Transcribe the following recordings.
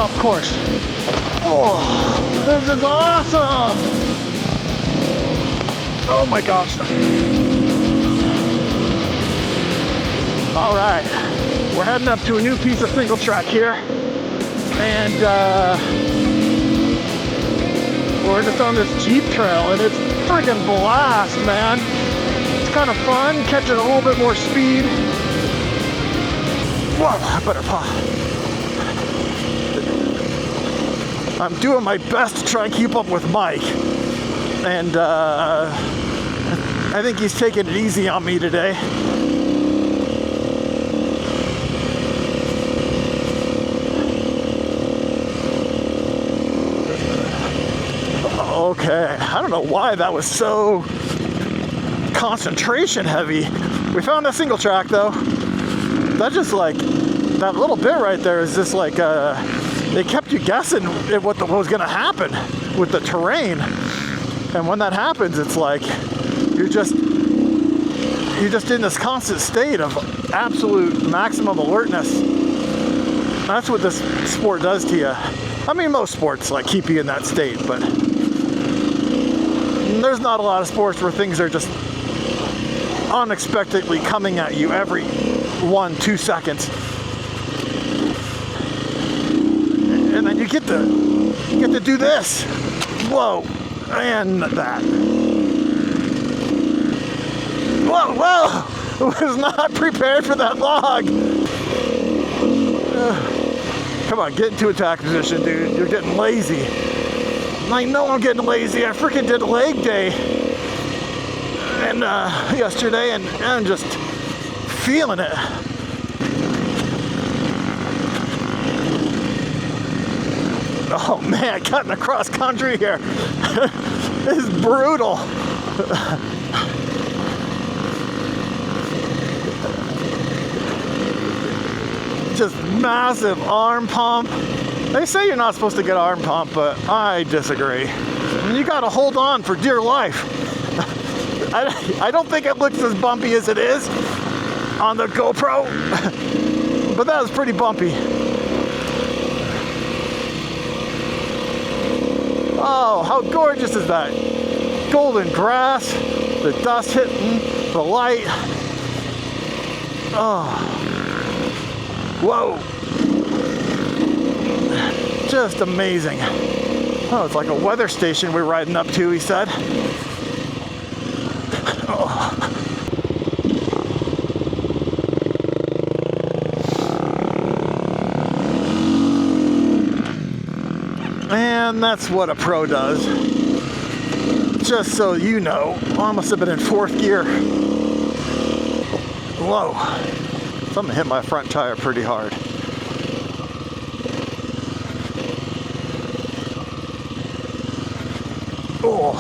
golf course. Oh, this is awesome! Oh my gosh. All right, we're heading up to a new piece of single track here. And we're just on this Jeep trail, and it's freaking blast, man. It's kind of fun, catching a little bit more speed. Whoa, I better pause. I'm doing my best to try and keep up with Mike. And I think he's taking it easy on me today. Okay, I don't know why that was so concentration heavy. We found a single track though. That just like, that little bit right there is just like, it kept you guessing at what was gonna happen with the terrain. And when that happens, it's like, you're just in this constant state of absolute maximum alertness. That's what this sport does to you. I mean, most sports like keep you in that state, but there's not a lot of sports where things are just unexpectedly coming at you every 1-2 seconds. And then you get to do this. Whoa, and that. Whoa, I was not prepared for that log. Come on, get into attack position, dude. You're getting lazy. I know I'm getting lazy. I freaking did leg day and yesterday, and I'm just feeling it. Oh man, cutting across country here. This is brutal. Just massive arm pump. They say you're not supposed to get arm pump, but I disagree. You gotta hold on for dear life. I don't think it looks as bumpy as it is on the GoPro, but that was pretty bumpy. Oh, how gorgeous is that? Golden grass, the dust hitting, the light. Oh, whoa. Just amazing. Oh, it's like a weather station we're riding up to, he said. Oh. And that's what a pro does. Just so you know, I must have been in 4th gear. Whoa. Something hit my front tire pretty hard. Oh.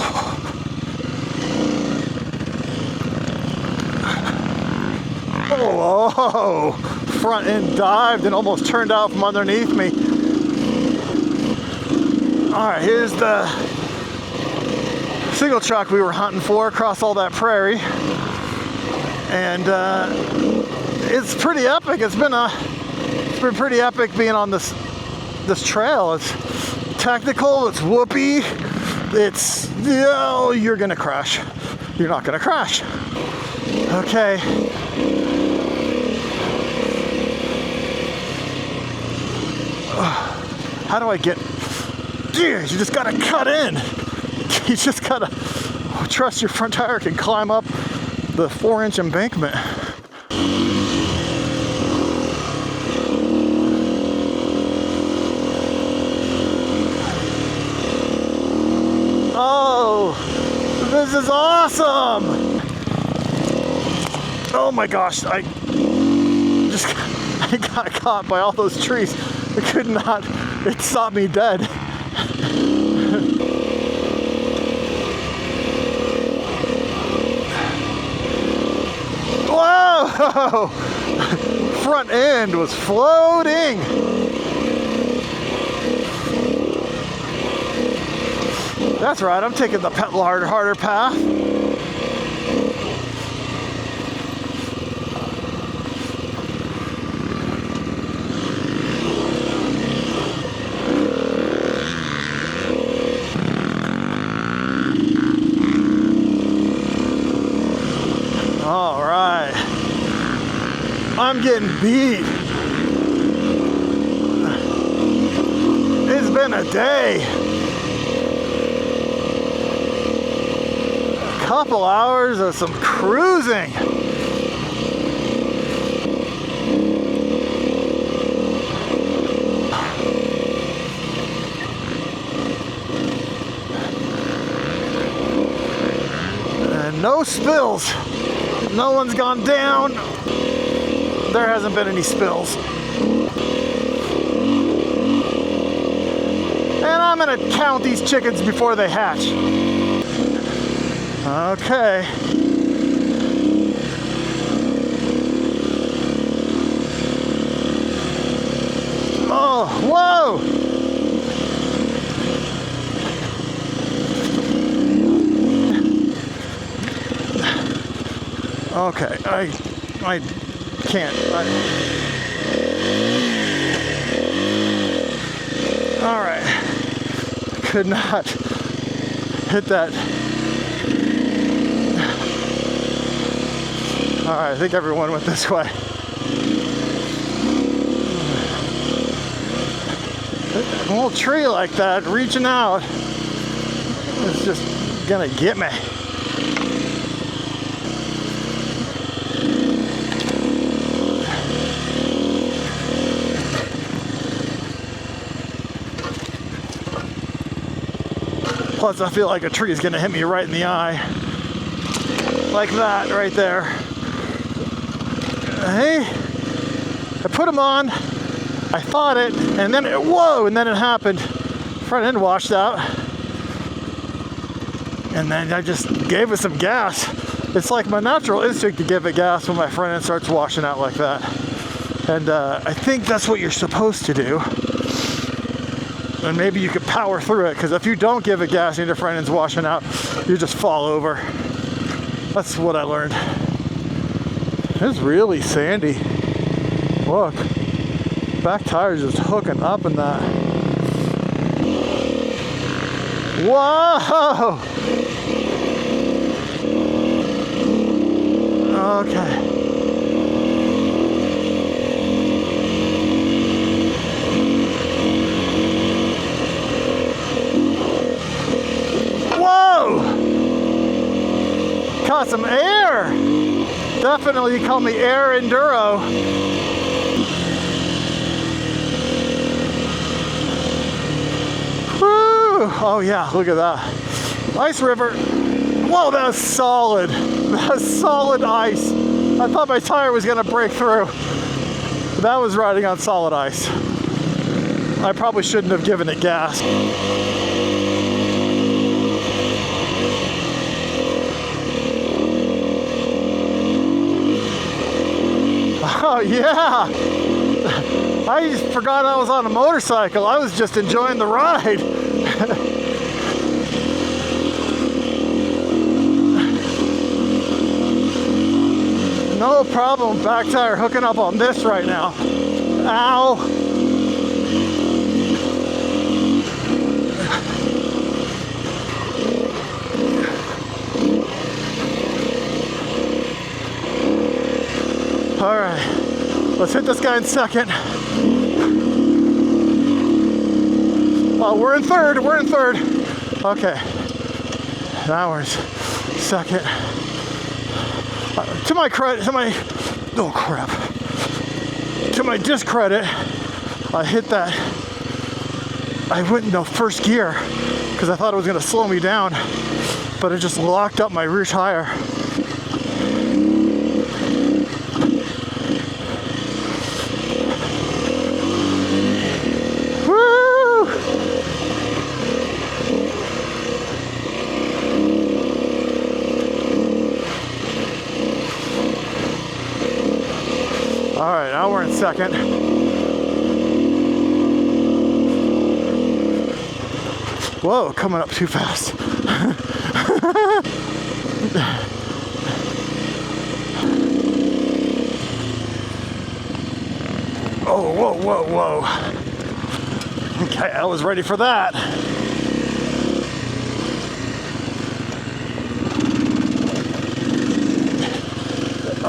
Oh, front end dived and almost turned out from underneath me. All right, here's the single track we were hunting for across all that prairie. And it's pretty epic. It's been pretty epic being on this trail. It's technical, it's whoopee. It's, you're gonna crash. You're not gonna crash. Okay. How do I get, dude, you just gotta cut in. You just gotta trust your front tire can climb up the 4-inch embankment. Oh, this is awesome! Oh my gosh, I got caught by all those trees. I could not, it stopped me dead. Whoa! Front end was floating. That's right, I'm taking the harder path. All right. I'm getting beat. It's been a day. A couple hours of some cruising. And no spills. No one's gone down. There hasn't been any spills. And I'm gonna count these chickens before they hatch. Okay. Oh, whoa! Okay, I can't. All right, could not hit that. All right, I think everyone went this way. A little tree like that, reaching out, is just gonna get me. Plus, I feel like a tree is gonna hit me right in the eye. Like that, right there. Hey, I put them on, I thought it, and then whoa, and then it happened. Front end washed out. And then I just gave it some gas. It's like my natural instinct to give it gas when my front end starts washing out like that. And I think that's what you're supposed to do. And maybe you could power through it, because if you don't give it gas and your front end's washing out, you just fall over. That's what I learned. It's really sandy. Look, back tire's just hooking up in that. Whoa! Okay. Caught some air. Definitely call me Air Enduro. Woo! Oh yeah, look at that. Ice river. Whoa, that was solid. That was solid ice. I thought my tire was gonna break through. That was riding on solid ice. I probably shouldn't have given it gas. Oh yeah! I just forgot I was on a motorcycle. I was just enjoying the ride. No problem, back tire hooking up on this right now. Ow! All right, let's hit this guy in second. Oh, we're in third. Okay, now we're in second. To my credit, oh crap. To my discredit, I hit that. I went into first gear because I thought it was gonna slow me down, but it just locked up my rear tire. All right, now we're in second. Whoa, coming up too fast. Oh, whoa. Okay, I was ready for that.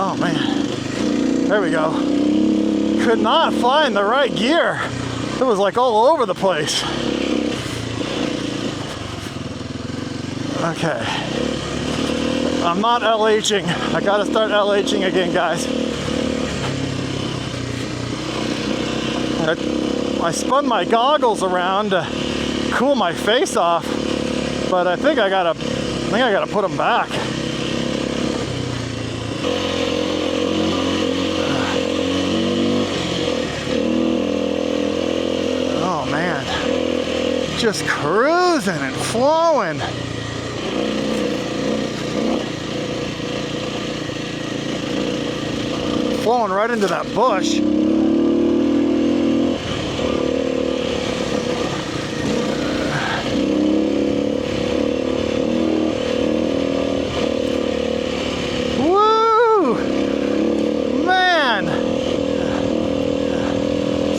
Oh man, there we go. Could not find the right gear. It was like all over the place. Okay. I'm not LHing. I gotta start LHing again, guys. I spun my goggles around to cool my face off, but I think I gotta put them back. Oh man, just cruising and flowing. Flowing right into that bush. Woo! Man!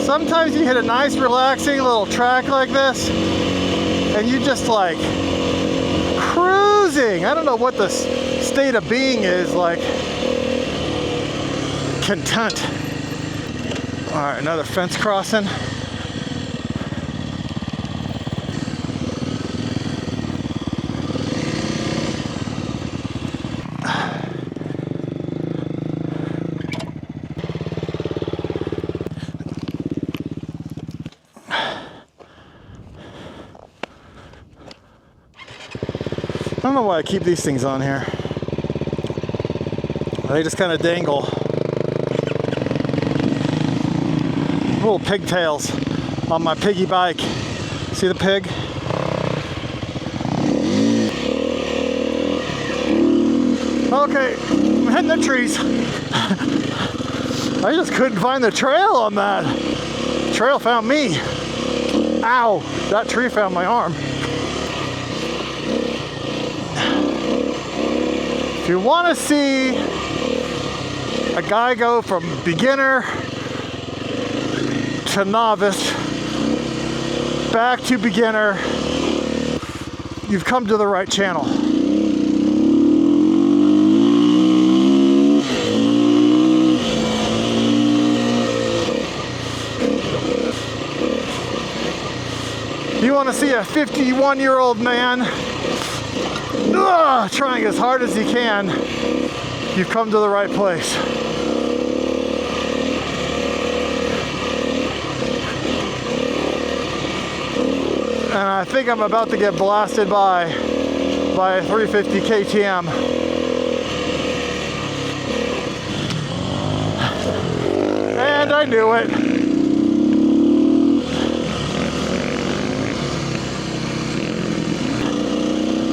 Sometimes you hit a nice relaxing little track like this and you just like cruising. I don't know what the state of being is like. Content. All right, another fence crossing. I don't know why I keep these things on here. They just kind of dangle. Little pigtails on my piggy bike. See the pig? Okay, I'm hitting the trees. I just couldn't find the trail on that. The trail found me. Ow, that tree found my arm. If you want to see a guy go from beginner to novice, back to beginner, you've come to the right channel. You want to see a 51-year-old man trying as hard as he can, you've come to the right place. And I think I'm about to get blasted by a 350 KTM. And I knew it.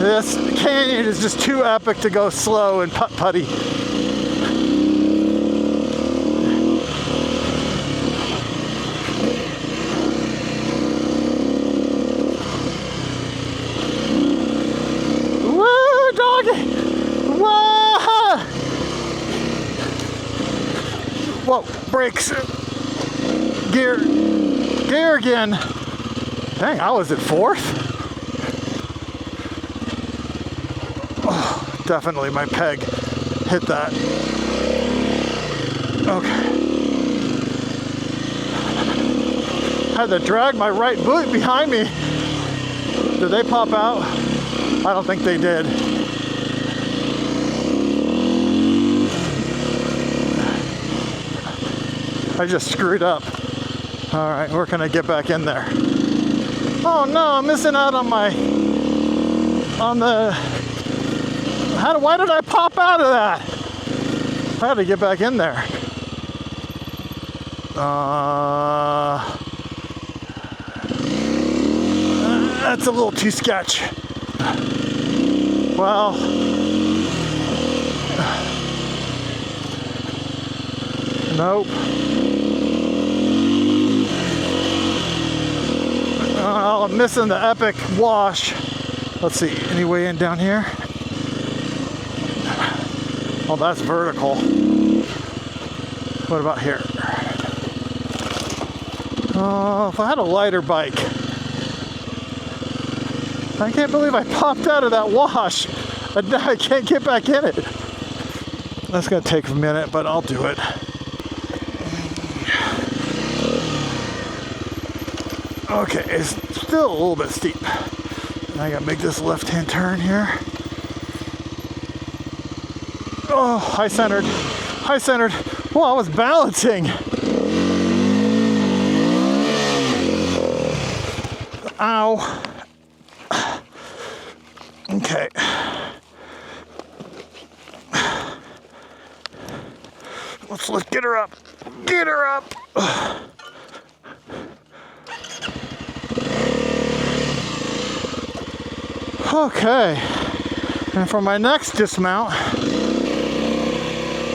This canyon is just too epic to go slow and putt-putty. Whoa, brakes. Gear again. Dang, I was at fourth. Oh, definitely my peg hit that. Okay. Had to drag my right boot behind me. Did they pop out? I don't think they did. I just screwed up. All right, we're gonna get back in there. Oh no, I'm missing out on why did I pop out of that? I had to get back in there. That's a little too sketch. Well, nope. Oh, I'm missing the epic wash. Let's see, any way in down here? Oh, that's vertical. What about here? Oh, if I had a lighter bike. I can't believe I popped out of that wash. I can't get back in it. That's gonna take a minute, but I'll do it. Okay, it's still a little bit steep. I gotta make this left-hand turn here. Oh, high centered, high centered. Well, I was balancing. Ow. Okay. Let's get her up. Get her up. Okay. And for my next dismount,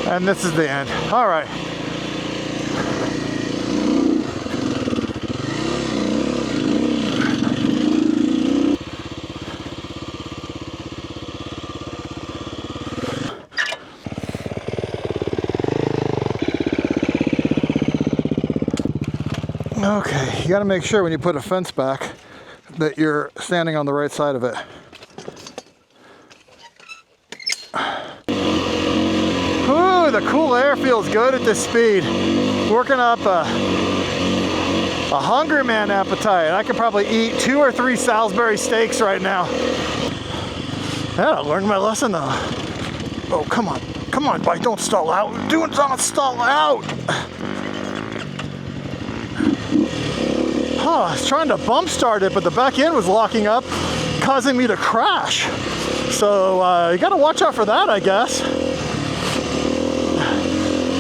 and this is the end. All right. Okay, you got to make sure when you put a fence back that you're standing on the right side of it. Ooh, the cool air feels good at this speed. Working up a hungry man appetite. I could probably eat 2 or 3 Salisbury steaks right now. Yeah, I learned my lesson though. Oh, come on, bike, don't stall out. Don't stall out. I was trying to bump start it, but the back end was locking up, causing me to crash. So you gotta watch out for that, I guess.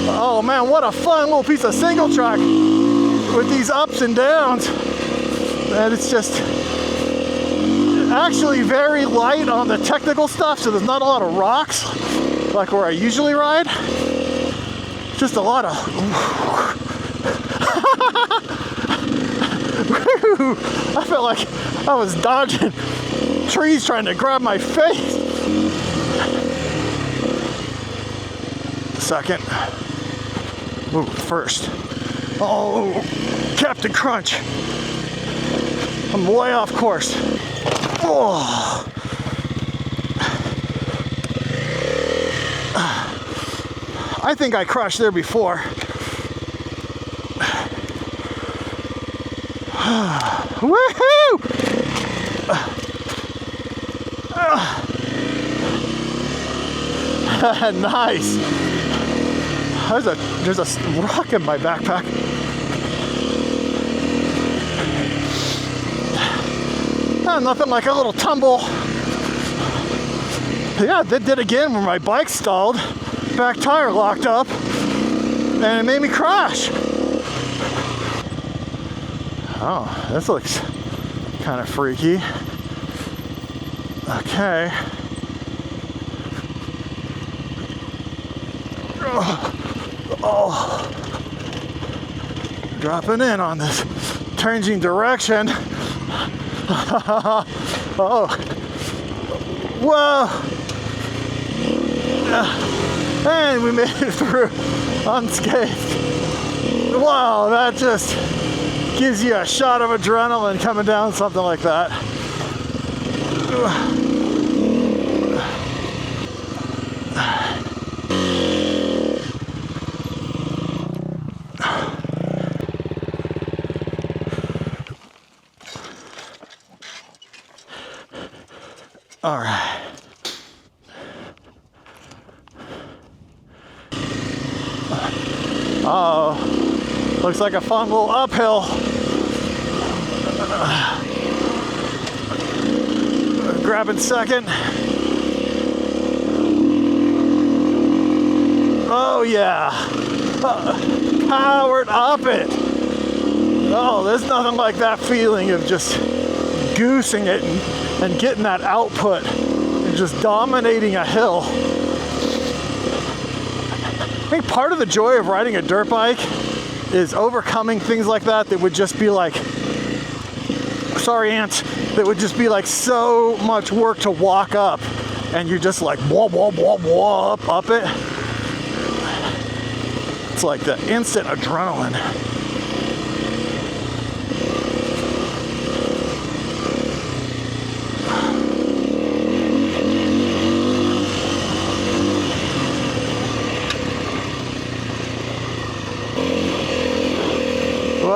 Oh man, what a fun little piece of single track with these ups and downs. And it's just actually very light on the technical stuff, so there's not a lot of rocks like where I usually ride. Just a lot of I felt like I was dodging trees trying to grab my face. Second. Ooh, first. Oh, Captain Crunch. I'm way off course. Oh. I think I crashed there before. Woohoo! Nice. There's a rock in my backpack. Nothing like a little tumble. Yeah, that did again when my bike stalled. Back tire locked up, and it made me crash. Oh, this looks kind of freaky. Okay. Oh. Dropping in on this changing direction. Oh. Whoa. And we made it through unscathed. Wow, that just gives you a shot of adrenaline coming down something like that. All right. Uh-oh. Looks like a fun little uphill. Grabbing second. Oh yeah. Powered up it. Oh, there's nothing like that feeling of just goosing it and getting that output and just dominating a hill. I think part of the joy of riding a dirt bike is overcoming things like that would just be like, sorry ants, that would just be like so much work to walk up, and you're just like whoa, whoa, whoa, whoa, up it. It's like the instant adrenaline.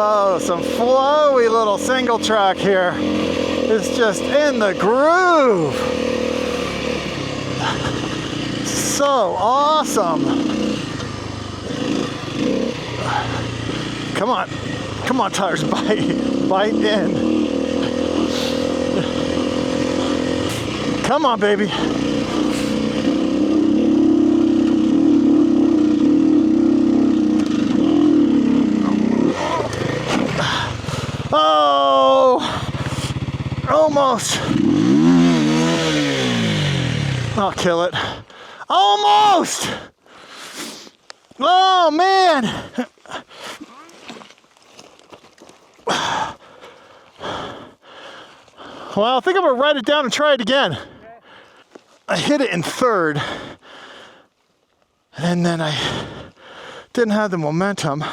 Whoa, some flowy little single track here. It's just in the groove. So awesome. Come on. Come on, tires, bite. Bite in. Come on, baby. Oh, almost. I'll kill it. Almost. Oh, man. Well, I think I'm gonna write it down and try it again. I hit it in third, and then I didn't have the momentum.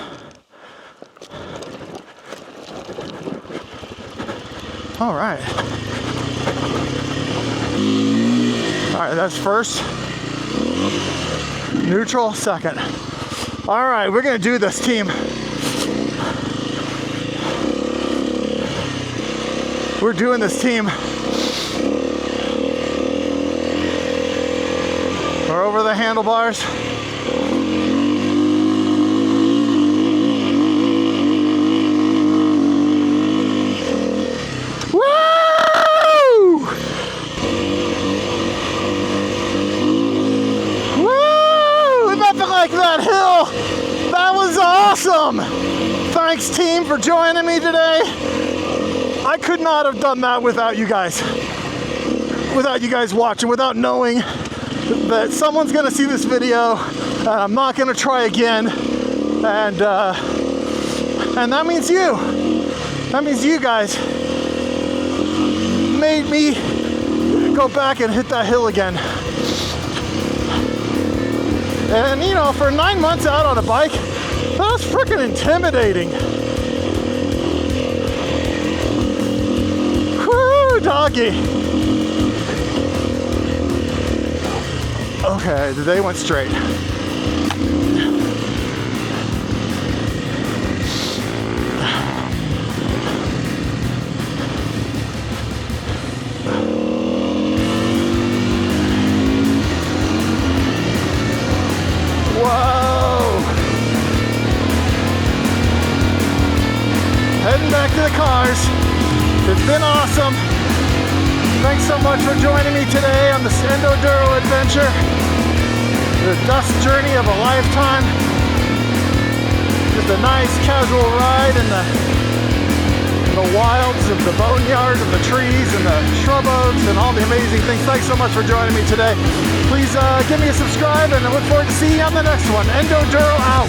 All right. All right, that's first. Neutral, second. All right, we're gonna do this, team. We're doing this, team. We're over the handlebars. Woo! Woo! Nothing like that hill. That was awesome. Thanks, team, for joining me today. I could not have done that without you guys. Without you guys watching, without knowing that someone's gonna see this video, and I'm not gonna try again, and that means you. That means you guys made me go back and hit that hill again. And you know, for 9 months out on a bike, that was freaking intimidating. Woo, doggy. Okay, the day went straight. Whoa! Heading back to the cars. It's been awesome. Thanks so much for joining me today on this EndoDuro adventure. The dust journey of a lifetime. Just a nice casual ride in the wilds of the boneyard of the trees and the shrub oaks and all the amazing things. Thanks so much for joining me today. Please give me a subscribe and I look forward to seeing you on the next one. EndoDuro out.